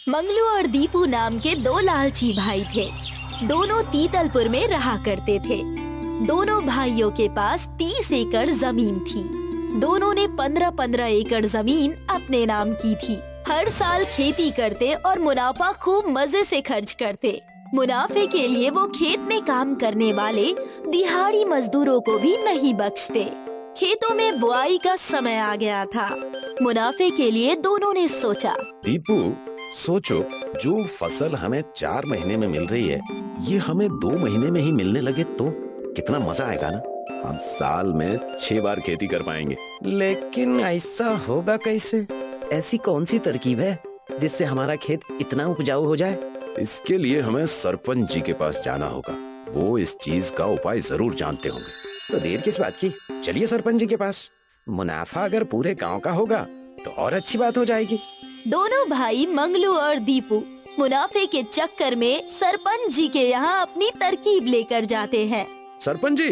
मंगलू और दीपू नाम के दो लालची भाई थे। दोनों तीतलपुर में रहा करते थे। दोनों भाइयों के पास 30 एकड़ जमीन थी। दोनों ने 15-15 एकड़ जमीन अपने नाम की थी। हर साल खेती करते और मुनाफा खूब मजे से खर्च करते। मुनाफे के लिए वो खेत में काम करने वाले दिहाड़ी मजदूरों को भी नहीं बख्शते। खेतों में बुआई का समय आ गया था। मुनाफे के लिए दोनों ने सोचा, दीपू सोचो, जो फसल हमें 4 महीने में मिल रही है, ये हमें 2 महीने में ही मिलने लगे तो कितना मजा आएगा ना। हम साल में 6 बार खेती कर पाएंगे। लेकिन ऐसा होगा कैसे? ऐसी कौन सी तरकीब है जिससे हमारा खेत इतना उपजाऊ हो जाए? इसके लिए हमें सरपंच जी के पास जाना होगा। वो इस चीज का उपाय जरूर जानते होंगे। तो देर किस बात की, चलिए सरपंच जी के पास। मुनाफा अगर पूरे गांव का होगा तो और अच्छी बात हो जाएगी। दोनों भाई मंगलू और दीपू मुनाफे के चक्कर में सरपंच जी के यहाँ अपनी तरकीब लेकर जाते हैं। सरपंच जी,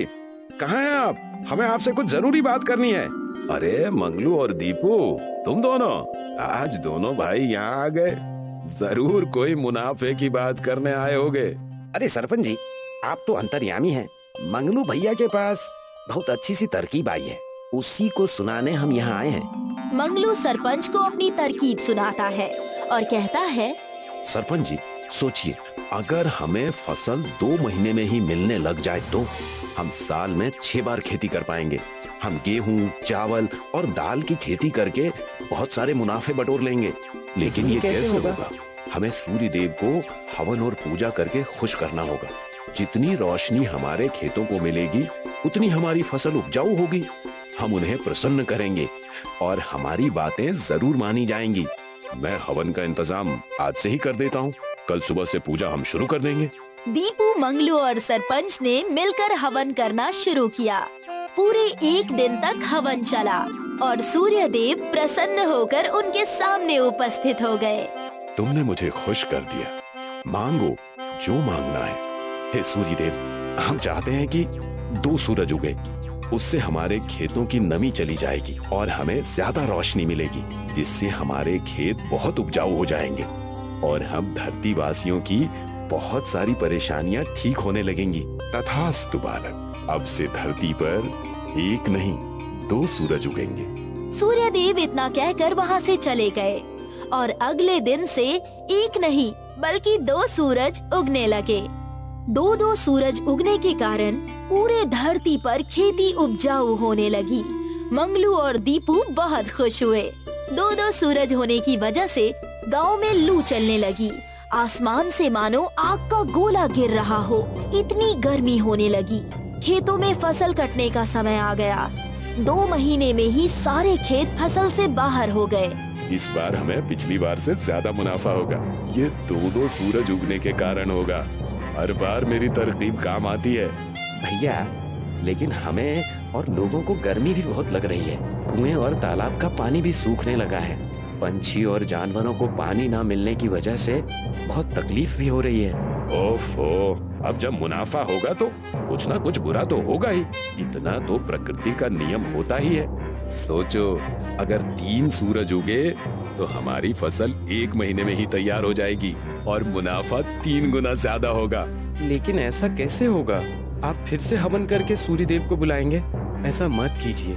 कहाँ हैं आप? हमें आपसे कुछ जरूरी बात करनी है। अरे मंगलू और दीपू, तुम दोनों आज दोनों भाई यहाँ आ गए। जरूर कोई मुनाफे की बात करने आए होगे। अरे सरपंच जी, आप तो अंतर्यामी हैं। मंगलू भैया के पास बहुत अच्छी सी तरकीब आई है, उसी को सुनाने हम यहाँ आए हैं। मंगलू सरपंच को अपनी तरकीब सुनाता है और कहता है, सरपंच जी सोचिए, अगर हमें फसल 2 महीने में ही मिलने लग जाए तो हम साल में 6 बार खेती कर पाएंगे। हम गेहूं, चावल और दाल की खेती करके बहुत सारे मुनाफे बटोर लेंगे। लेकिन ये कैसे होगा? हमें सूर्य देव को हवन और पूजा करके खुश करना होगा। जितनी रोशनी हमारे खेतों को मिलेगी, उतनी हमारी फसल उपजाऊ होगी। हम उन्हें प्रसन्न करेंगे और हमारी बातें जरूर मानी जाएंगी। मैं हवन का इंतजाम आज से ही कर देता हूँ। कल सुबह से पूजा हम शुरू कर देंगे। दीपू, मंगलू और सरपंच ने मिलकर हवन करना शुरू किया। पूरे 1 दिन तक हवन चला और सूर्य देव प्रसन्न होकर उनके सामने उपस्थित हो गए। तुमने मुझे खुश कर दिया। मांगो जो मांगना है। हे सूर्य देव, हम चाहते हैं कि 2 सूरज उगे, उससे हमारे खेतों की नमी चली जाएगी और हमें ज्यादा रोशनी मिलेगी, जिससे हमारे खेत बहुत उपजाऊ हो जाएंगे और हम धरती वासियों की बहुत सारी परेशानियां ठीक होने लगेंगी। तथास्तु बालक, अब से धरती पर 1 नहीं 2 सूरज उगेंगे। सूर्य देव इतना कहकर वहाँ से चले गए और अगले दिन से 1 नहीं बल्कि 2 सूरज उगने लगे। 2-2 सूरज उगने के कारण पूरे धरती पर खेती उपजाऊ होने लगी। मंगलू और दीपू बहुत खुश हुए। 2-2 सूरज होने की वजह से गांव में लू चलने लगी। आसमान से मानो आग का गोला गिर रहा हो, इतनी गर्मी होने लगी। खेतों में फसल कटने का समय आ गया। 2 महीने में ही सारे खेत फसल से बाहर हो गए। इस बार हमें पिछली बार से ज्यादा मुनाफा होगा। ये 2-2 सूरज उगने के कारण होगा। हर बार मेरी तरकीब काम आती है। भैया, लेकिन हमें और लोगों को गर्मी भी बहुत लग रही है। कुएं और तालाब का पानी भी सूखने लगा है। पंछी और जानवरों को पानी ना मिलने की वजह से बहुत तकलीफ भी हो रही है। ओफो, अब जब मुनाफा होगा तो कुछ ना कुछ बुरा तो होगा ही। इतना तो प्रकृति का नियम होता ही है। सोचो, अगर 3 सूरज उगे तो हमारी फसल 1 महीने में ही तैयार हो जाएगी और मुनाफा 3 गुना ज्यादा होगा। लेकिन ऐसा कैसे होगा? आप फिर से हवन करके सूर्य देव को बुलाएंगे? ऐसा मत कीजिए,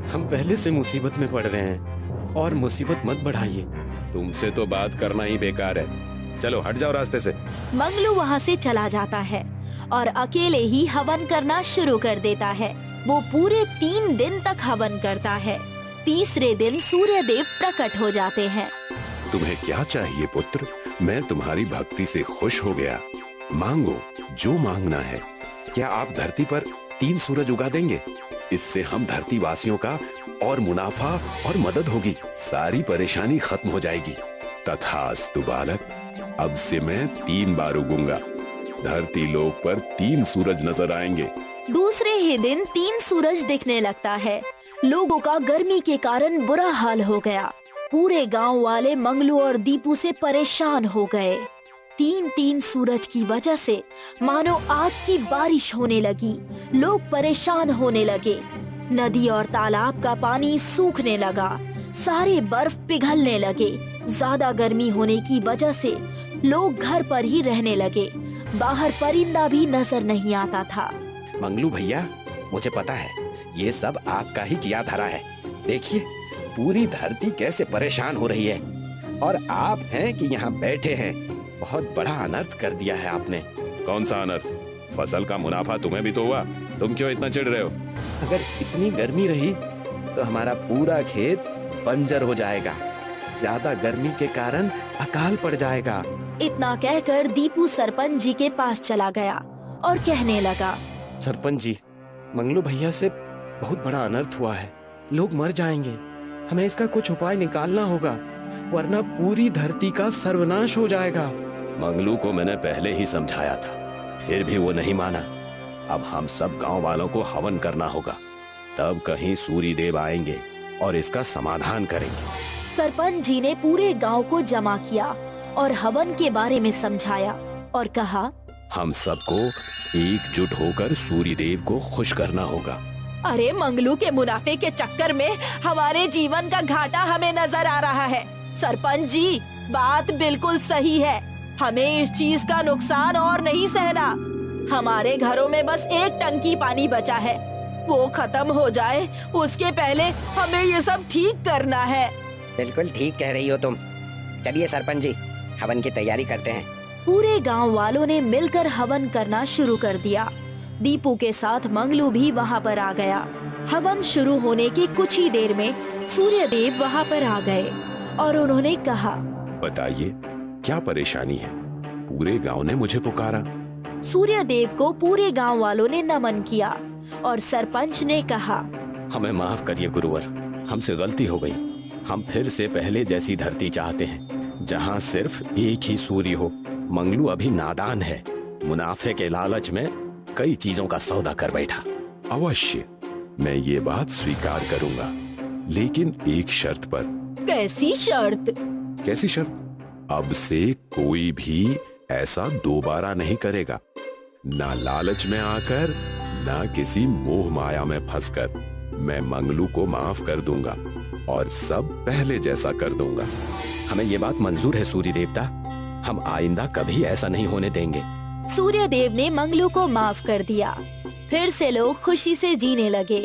हम पहले से मुसीबत में पड़ रहे हैं और मुसीबत मत बढ़ाइए। तुमसे तो बात करना ही बेकार है। चलो हट जाओ रास्ते से। मंगलू वहाँ से चला जाता है और अकेले ही हवन करना शुरू कर देता है। वो पूरे 3 दिन तक हवन करता है। तीसरे दिन सूर्य देव प्रकट हो जाते हैं। तुम्हें क्या चाहिए पुत्र? मैं तुम्हारी भक्ति से खुश हो गया। मांगो जो मांगना है। क्या आप धरती पर 3 सूरज उगा देंगे? इससे हम धरती वासियों का और मुनाफा और मदद होगी। सारी परेशानी खत्म हो जाएगी। तथास्तु बालक, अब से मैं 3 बार उगूंगा। धरती लोक पर 3 सूरज नजर आएंगे। दूसरे ही दिन 3 सूरज दिखने लगता है। लोगों का गर्मी के कारण बुरा हाल हो गया। पूरे गांव वाले मंगलू और दीपू से परेशान हो गए। 3-3 सूरज की वजह से मानो आग की बारिश होने लगी। लोग परेशान होने लगे। नदी और तालाब का पानी सूखने लगा। सारे बर्फ पिघलने लगे। ज्यादा गर्मी होने की वजह से लोग घर पर ही रहने लगे। बाहर परिंदा भी नजर नहीं आता था। मंगलू भैया, मुझे पता है ये सब आपका ही किया धरा है। देखिए पूरी धरती कैसे परेशान हो रही है और आप हैं कि यहाँ बैठे हैं। बहुत बड़ा अनर्थ कर दिया है आपने। कौन सा अनर्थ? फसल का मुनाफा तुम्हें भी तो हुआ, तुम क्यों इतना चिढ़ रहे हो? अगर इतनी गर्मी रही तो हमारा पूरा खेत बंजर हो जाएगा। ज्यादा गर्मी के कारण अकाल पड़ जाएगा। इतना कहकर दीपू सरपंच जी के पास चला गया और कहने लगा, सरपंच जी, मंगलू भैया से बहुत बड़ा अनर्थ हुआ है। लोग मर जाएंगे। हमें इसका कुछ उपाय निकालना होगा, वरना पूरी धरती का सर्वनाश हो जाएगा। मंगलू को मैंने पहले ही समझाया था, फिर भी वो नहीं माना। अब हम सब गांव वालों को हवन करना होगा, तब कहीं सूर्य देव आएंगे और इसका समाधान करेंगे। सरपंच जी ने पूरे गांव को जमा किया और हवन के बारे में समझाया और कहा, हम सबको एकजुट होकर सूर्य देव को खुश करना होगा। अरे मंगलू के मुनाफे के चक्कर में हमारे जीवन का घाटा हमें नजर आ रहा है। सरपंच जी, बात बिल्कुल सही है। हमें इस चीज का नुकसान और नहीं सहना। हमारे घरों में बस एक टंकी पानी बचा है, वो खत्म हो जाए उसके पहले हमें ये सब ठीक करना है। बिल्कुल ठीक कह रही हो तुम। चलिए सरपंच जी, हवन की तैयारी करते हैं। पूरे गांव वालों ने मिलकर हवन करना शुरू कर दिया। दीपू के साथ मंगलू भी वहां पर आ गया। हवन शुरू होने के कुछ ही देर में सूर्य देव वहां पर आ गए और उन्होंने कहा, बताइए क्या परेशानी है? पूरे गांव ने मुझे पुकारा। सूर्य देव को पूरे गांव वालों ने नमन किया और सरपंच ने कहा, हमें माफ करिए गुरुवर, हमसे गलती हो गई। हम फिर से पहले जैसी धरती चाहते हैं, जहाँ सिर्फ एक ही सूर्य हो। मंगलू अभी नादान है, मुनाफे के लालच में कई चीजों का सौदा कर बैठा। अवश्य मैं ये बात स्वीकार करूंगा, लेकिन एक शर्त पर। कैसी शर्त? कैसी शर्त? अब से कोई भी ऐसा दोबारा नहीं करेगा, ना लालच में आकर, ना किसी मोह माया में फंसकर। मैं मंगलू को माफ कर दूंगा और सब पहले जैसा कर दूंगा। हमें ये बात मंजूर है सूर्य देवता, हम आइंदा कभी ऐसा नहीं होने देंगे। सूर्य देव ने मंगलू को माफ कर दिया। फिर से लोग खुशी से जीने लगे,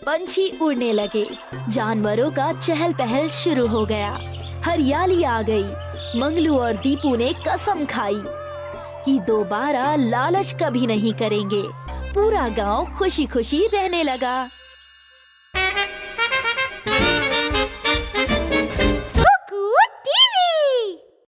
पंछी उड़ने लगे, जानवरों का चहल पहल शुरू हो गया, हरियाली आ गई। मंगलू और दीपू ने कसम खाई कि दोबारा लालच कभी नहीं करेंगे। पूरा गांव खुशी खुशी रहने लगा।